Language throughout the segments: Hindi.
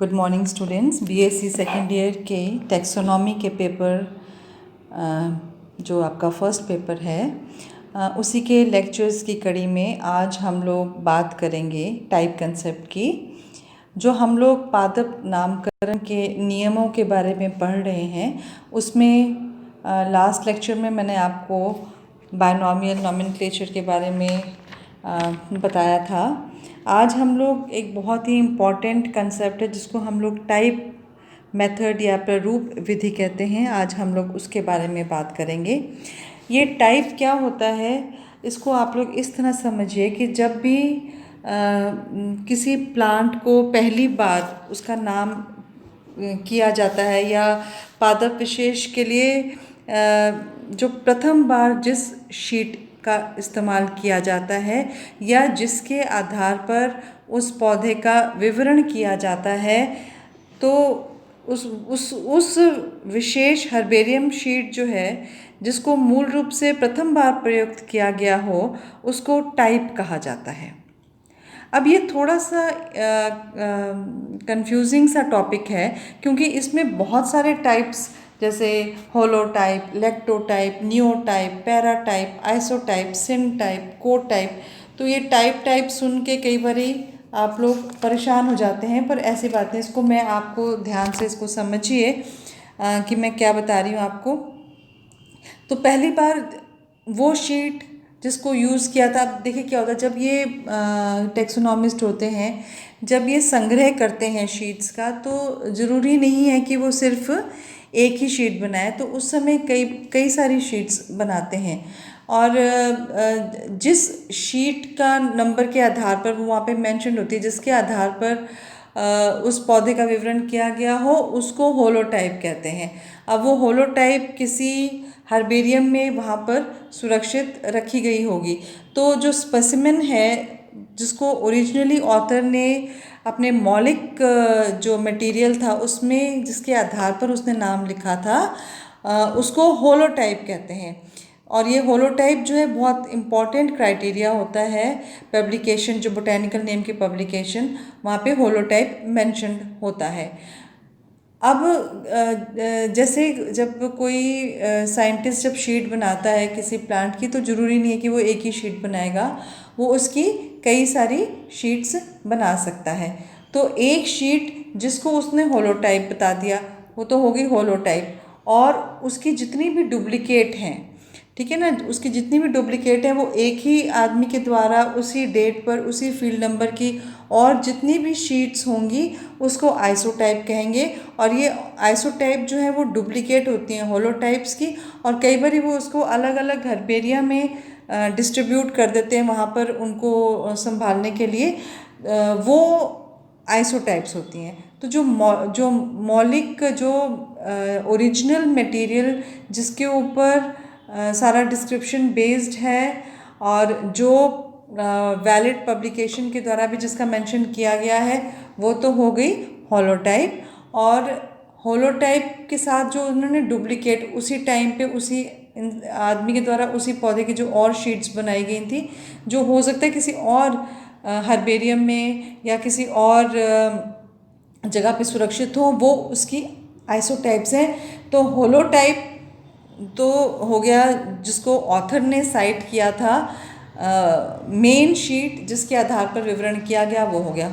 Good morning students. BSc second year के टैक्सोनॉमी के पेपर जो आपका फर्स्ट पेपर है उसी के लेक्चर्स की कड़ी में आज हम लोग बात करेंगे टाइप कंसेप्ट की। जो हम लोग पादप नामकरण के नियमों के बारे में पढ़ रहे हैं उसमें लास्ट लेक्चर में मैंने आपको बायनॉमियल नॉमेनक्लेचर के बारे में बताया था। आज हम लोग एक बहुत ही इम्पॉर्टेंट कंसेप्ट है जिसको हम लोग टाइप मेथड या प्रारूप विधि कहते हैं, आज हम लोग उसके बारे में बात करेंगे। ये टाइप क्या होता है इसको आप लोग इस तरह समझिए कि जब भी किसी प्लांट को पहली बार उसका नाम किया जाता है या पादप विशेष के लिए जो प्रथम बार जिस शीट का इस्तेमाल किया जाता है या जिसके आधार पर उस पौधे का विवरण किया जाता है तो उस विशेष हर्बेरियम शीट जो है जिसको मूल रूप से प्रथम बार प्रयुक्त किया गया हो उसको टाइप कहा जाता है। अब ये थोड़ा सा कंफ्यूजिंग सा टॉपिक है क्योंकि इसमें बहुत सारे टाइप्स जैसे holotype, lectotype, neotype, paratype, isotype, syntype, cotype, तो ये टाइप सुन के कई बारी आप लोग परेशान हो जाते हैं, पर ऐसी बात नहीं। इसको मैं आपको ध्यान से इसको समझिए कि मैं क्या बता रही हूँ आपको। तो पहली बार वो शीट जिसको यूज़ किया था, अब देखिए क्या होता है जब ये टैक्सोनॉमिस्ट होते हैं जब ये संग्रह करते हैं शीट्स का तो ज़रूरी नहीं है कि वो सिर्फ एक ही शीट बनाए, तो उस समय कई सारी शीट्स बनाते हैं और जिस शीट का नंबर के आधार पर वो वहाँ पे मेंशन होती है, जिसके आधार पर उस पौधे का विवरण किया गया हो उसको होलोटाइप कहते हैं। अब वो होलोटाइप किसी हर्बेरियम में वहाँ पर सुरक्षित रखी गई होगी, तो जो स्पेसिमेन है जिसको ओरिजिनली ऑथर ने अपने मौलिक जो मटेरियल था उसमें जिसके आधार पर उसने नाम लिखा था उसको होलोटाइप कहते हैं। और ये होलोटाइप जो है बहुत इम्पॉर्टेंट क्राइटेरिया होता है पब्लिकेशन, जो बोटेनिकल नेम की पब्लिकेशन वहाँ पे होलोटाइप मेंशन होता है। अब जैसे जब कोई साइंटिस्ट जब शीट बनाता है किसी प्लांट की तो ज़रूरी नहीं है कि वो एक ही शीट बनाएगा, वो उसकी कई सारी शीट्स बना सकता है। तो एक शीट जिसको उसने होलोटाइप बता दिया वो तो होगी होलोटाइप, और उसकी जितनी भी डुप्लीकेट हैं, ठीक है ना, उसकी जितनी भी डुप्लीकेट है वो एक ही आदमी के द्वारा उसी डेट पर उसी फील्ड नंबर की और जितनी भी शीट्स होंगी उसको आइसोटाइप कहेंगे। और ये आइसोटाइप जो है वो डुप्लीकेट होती हैं होलोटाइप्स की, और कई बार वो उसको अलग अलग हर्बेरिया में डिस्ट्रीब्यूट कर देते हैं वहाँ पर उनको संभालने के लिए, वो आइसोटाइप्स होती हैं। तो जो मौलिक जो ओरिजिनल मटेरियल जिसके ऊपर सारा डिस्क्रिप्शन बेस्ड है और जो वैलिड पब्लिकेशन के द्वारा भी जिसका मेंशन किया गया है वो तो हो गई होलोटाइप। और होलोटाइप के साथ जो उन्होंने डुप्लीकेट उसी टाइम पे उसी आदमी के द्वारा उसी पौधे की जो और शीट्स बनाई गई थी जो हो सकता है किसी और हर्बेरियम में या किसी और जगह पे सुरक्षित हो, वो उसकी आइसोटाइप्स हैं। तो होलोटाइप तो हो गया जिसको ऑथर ने साइट किया था, मेन शीट जिसके आधार पर विवरण किया गया वो हो गया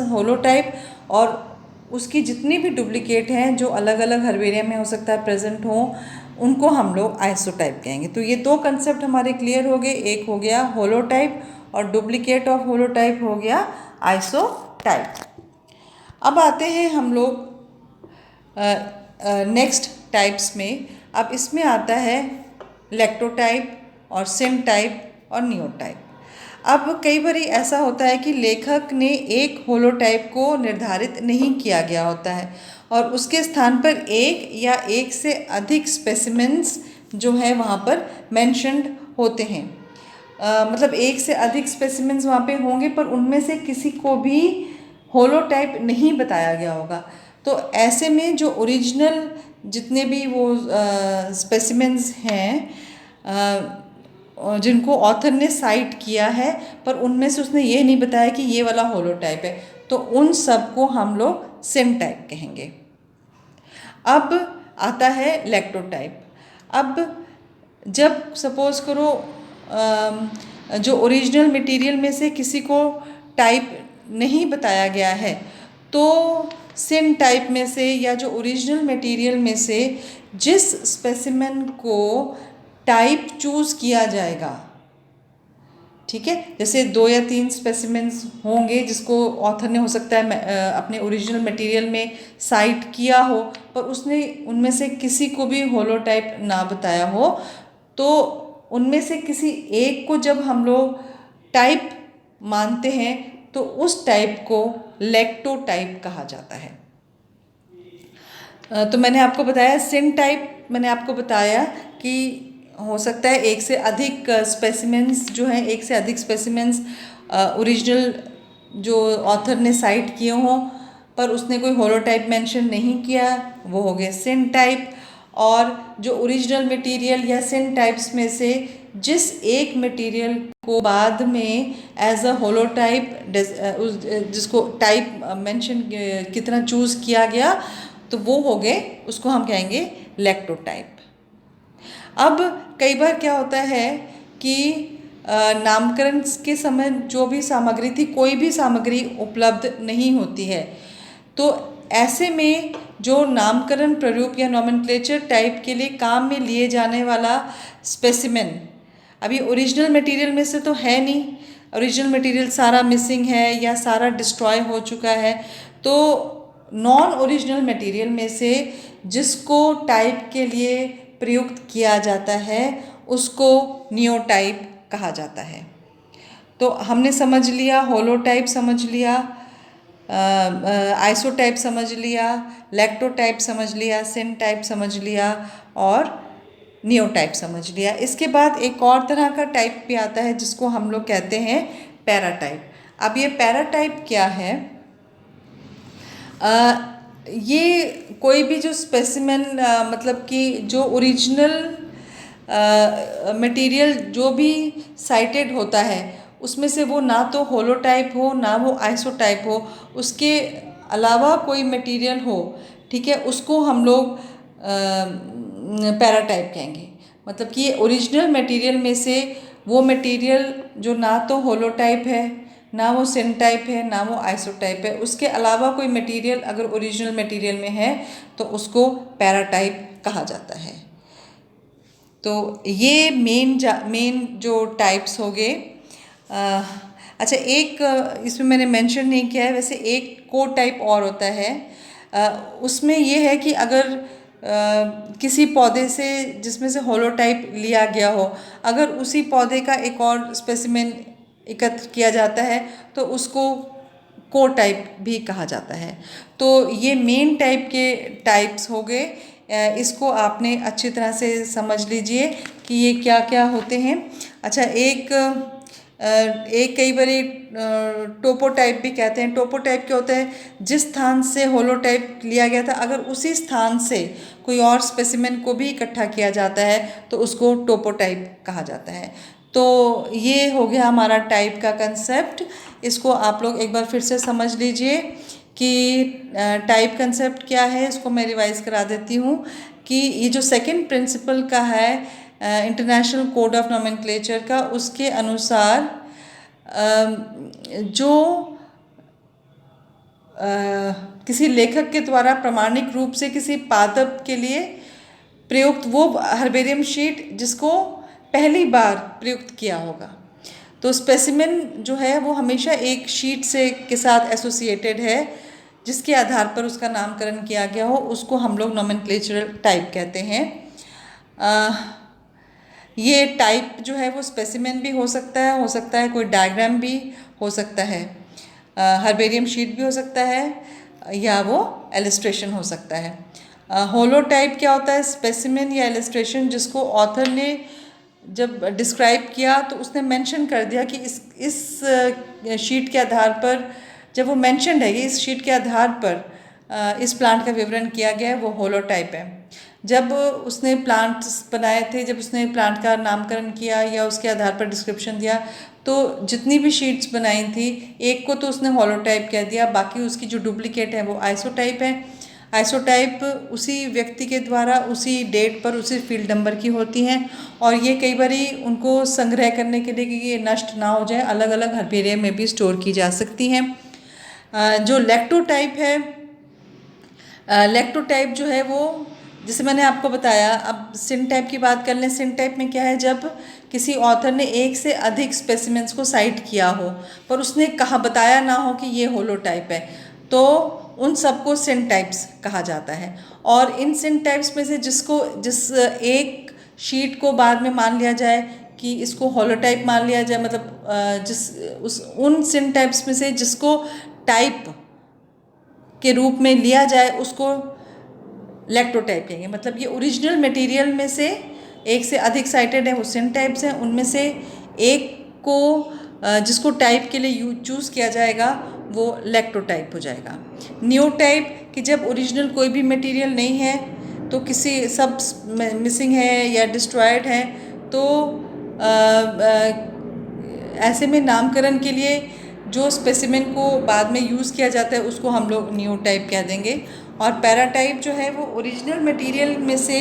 होलोटाइप, और उसकी जितनी भी डुप्लीकेट हैं जो अलग अलग हर्बेरियम में हो सकता है प्रेजेंट हो उनको हम लोग आइसोटाइप कहेंगे। तो ये दो कंसेप्ट हमारे क्लियर हो गए, एक हो गया होलोटाइप और डुप्लीकेट ऑफ होलोटाइप हो गया आइसोटाइप। अब आते हैं हम लोग नेक्स्ट टाइप्स में। अब इसमें आता है लेक्टोटाइप और सिनटाइप और नियोटाइप। अब कई बार ऐसा होता है कि लेखक ने एक होलोटाइप को निर्धारित नहीं किया गया होता है और उसके स्थान पर एक या एक से अधिक स्पेसिमेंस जो है वहाँ पर मेंशन्ड होते हैं। मतलब एक से अधिक स्पेसिमेंस वहाँ पे होंगे पर उनमें से किसी को भी होलोटाइप नहीं बताया गया होगा। तो ऐसे में जो ओरिजिनल जितने भी वो स्पेसिमेंस हैं जिनको ऑथर ने साइट किया है पर उनमें से उसने ये नहीं बताया कि ये वाला होलोटाइप है, तो उन सब को हम लोग सिन टाइप कहेंगे। अब आता है लैक्टोटाइप। अब जब सपोज करो जो ओरिजिनल मटेरियल में से किसी को टाइप नहीं बताया गया है, तो सिन टाइप में से या जो ओरिजिनल मटेरियल में से जिस स्पेसिमेन को टाइप चूज़ किया जाएगा, ठीक है, जैसे 2 या 3 स्पेसिमेंस होंगे जिसको ऑथर ने हो सकता है अपने ओरिजिनल मटेरियल में साइट किया हो, पर उसने उनमें से किसी को भी होलोटाइप ना बताया हो, तो उनमें से किसी एक को जब हम लोग टाइप मानते हैं तो उस टाइप को लैक्टोटाइप कहा जाता है। तो मैंने आपको बताया सिन टाइप, मैंने आपको बताया कि हो सकता है एक से अधिक स्पेसिमेंस जो हैं, एक से अधिक स्पेसिमेंस ओरिजिनल जो ऑथर ने साइट किए हों पर उसने कोई होलोटाइप मेंशन नहीं किया, वो हो गए सिन टाइप। और जो ओरिजिनल मटेरियल या सिन टाइप्स में से जिस एक मटेरियल को बाद में एज अ होलोटाइप जिसको टाइप मेंशन कितना चूज़ किया गया, तो वो हो गए, उसको हम कहेंगे लैक्टोटाइप। अब कई बार क्या होता है कि नामकरण के समय जो भी सामग्री थी, कोई भी सामग्री उपलब्ध नहीं होती है, तो ऐसे में जो नामकरण प्ररूप या नॉमेनक्लेचर टाइप के लिए काम में लिए जाने वाला स्पेसिमेन अभी ओरिजिनल मटेरियल में से तो है नहीं, ओरिजिनल मटेरियल सारा मिसिंग है या सारा डिस्ट्रॉय हो चुका है, तो नॉन ओरिजिनल मटेरियल में से जिसको टाइप के लिए प्रयुक्त किया जाता है उसको नियोटाइप कहा जाता है। तो हमने समझ लिया, होलोटाइप समझ लिया, आइसोटाइप समझ लिया, लैक्टोटाइप समझ लिया, सिन टाइप समझ लिया और नियोटाइप समझ लिया। इसके बाद एक और तरह का टाइप भी आता है जिसको हम लोग कहते हैं पैराटाइप। अब ये पैराटाइप क्या है? ये कोई भी जो स्पेसिमेन मतलब कि जो ओरिजिनल मटेरियल जो भी साइटेड होता है उसमें से वो ना तो होलोटाइप हो ना वो आइसोटाइप हो, उसके अलावा कोई मटेरियल हो, ठीक है, उसको हम लोग पैराटाइप कहेंगे। मतलब कि ओरिजिनल मटेरियल में से वो मटेरियल जो ना तो होलोटाइप है, ना वो सिन टाइप है, ना वो आइसोटाइप है, उसके अलावा कोई मटेरियल अगर ओरिजिनल मटेरियल में है तो उसको पैराटाइप कहा जाता है। तो ये मेन जो टाइप्स हो गए। अच्छा, एक इसमें मैंने मेंशन नहीं किया है, वैसे एक को टाइप और होता है। उसमें ये है कि अगर किसी पौधे से जिसमें से होलोटाइप लिया गया हो, अगर उसी पौधे का एक और स्पेसिमेन एकत्र किया जाता है तो उसको को टाइप भी कहा जाता है। तो ये मेन टाइप के टाइप्स हो गए। इसको आपने अच्छी तरह से समझ लीजिए कि ये क्या क्या होते हैं। अच्छा, एक कई बार टोपोटाइप भी कहते हैं। टोपोटाइप क्या होता है? जिस स्थान से होलोटाइप लिया गया था अगर उसी स्थान से कोई और स्पेसिमेन को भी इकट्ठा किया जाता है तो उसको टोपोटाइप कहा जाता है। तो ये हो गया हमारा टाइप का कंसेप्ट। इसको आप लोग एक बार फिर से समझ लीजिए कि टाइप कंसेप्ट क्या है। इसको मैं रिवाइज करा देती हूँ कि ये जो सेकंड प्रिंसिपल का है इंटरनेशनल कोड ऑफ नॉमेनक्लेचर का, उसके अनुसार जो किसी लेखक के द्वारा प्रामाणिक रूप से किसी पादप के लिए प्रयुक्त वो हर्बेरियम शीट जिसको पहली बार प्रयुक्त किया होगा, तो स्पेसिमेन जो है वो हमेशा एक शीट से के साथ एसोसिएटेड है जिसके आधार पर उसका नामकरण किया गया हो, उसको हम लोग नॉमेनक्लेचरल टाइप कहते हैं। ये टाइप जो है वो स्पेसिमेन भी हो सकता है कोई डायग्राम भी हो सकता है, हर्बेरियम शीट भी हो सकता है, या वो इलस्ट्रेशन हो सकता है। होलोटाइप क्या होता है? स्पेसिमेन या इलस्ट्रेशन जिसको ऑथर ने जब डिस्क्राइब किया तो उसने मेंशन कर दिया कि इस शीट के आधार पर, जब वो मेंशन्ड है कि इस शीट के आधार पर इस प्लांट का विवरण किया गया है वो होलोटाइप है। जब उसने प्लांट्स बनाए थे, जब उसने प्लांट का नामकरण किया या उसके आधार पर डिस्क्रिप्शन दिया, तो जितनी भी शीट्स बनाई थी, एक को तो उसने होलोटाइप कह दिया, बाकी उसकी जो डुप्लीकेट है वो आइसोटाइप है। आइसोटाइप उसी व्यक्ति के द्वारा उसी डेट पर उसी फील्ड नंबर की होती हैं, और ये कई बारी उनको संग्रह करने के लिए कि ये नष्ट ना हो जाए, अलग अलग हर्बेरियम में भी स्टोर की जा सकती हैं। जो लैक्टोटाइप है, लैक्टोटाइप जो है वो, जैसे मैंने आपको बताया, अब सिन टाइप की बात कर लें। सिन टाइप में क्या है, जब किसी ऑथर ने एक से अधिक स्पेसिमेंट्स को साइट किया हो पर उसने कहा बताया ना हो कि ये होलोटाइप है, तो उन सबको सिन टाइप्स कहा जाता है। और इन सिन टाइप्स में से जिस एक शीट को बाद में मान लिया जाए कि इसको होलोटाइप मान लिया जाए, मतलब उन सिन टाइप्स में से जिसको टाइप के रूप में लिया जाए उसको लैक्टोटाइप कहेंगे। मतलब ये ओरिजिनल मटेरियल में से एक से अधिक साइटेड है वो सिन टाइप्स हैं, उनमें से एक को जिसको टाइप के लिए चूज़ किया जाएगा वो लैक्टोटाइप हो जाएगा। न्यूटाइप कि जब ओरिजिनल कोई भी मटेरियल नहीं है, तो किसी सब मिसिंग है या डिस्ट्रॉयड है, तो ऐसे में नामकरण के लिए जो स्पेसिमेन को बाद में यूज़ किया जाता है उसको हम लोग न्यू टाइप कह देंगे। और पैराटाइप जो है वो ओरिजिनल मटेरियल में से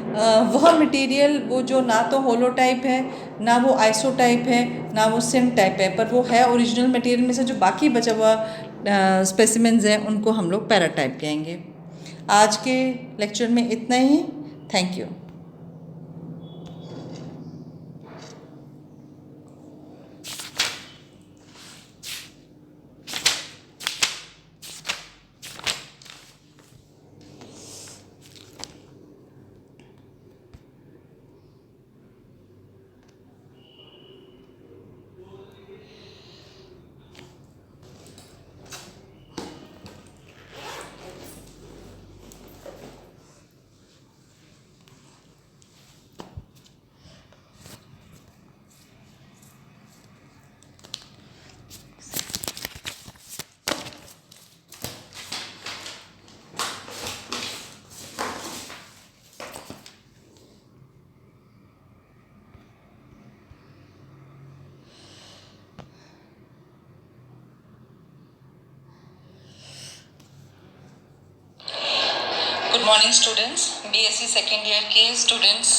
वह मटेरियल वो जो ना तो होलोटाइप है, ना वो आइसोटाइप है, ना वो सिन टाइप है, पर वो है ओरिजिनल मटेरियल में से जो बाकी बचा हुआ स्पेसिमेंस हैं उनको हम लोग पैराटाइप कहेंगे। आज के लेक्चर में इतना ही। Thank you. Good morning students, BSc second year के स्टूडेंट्स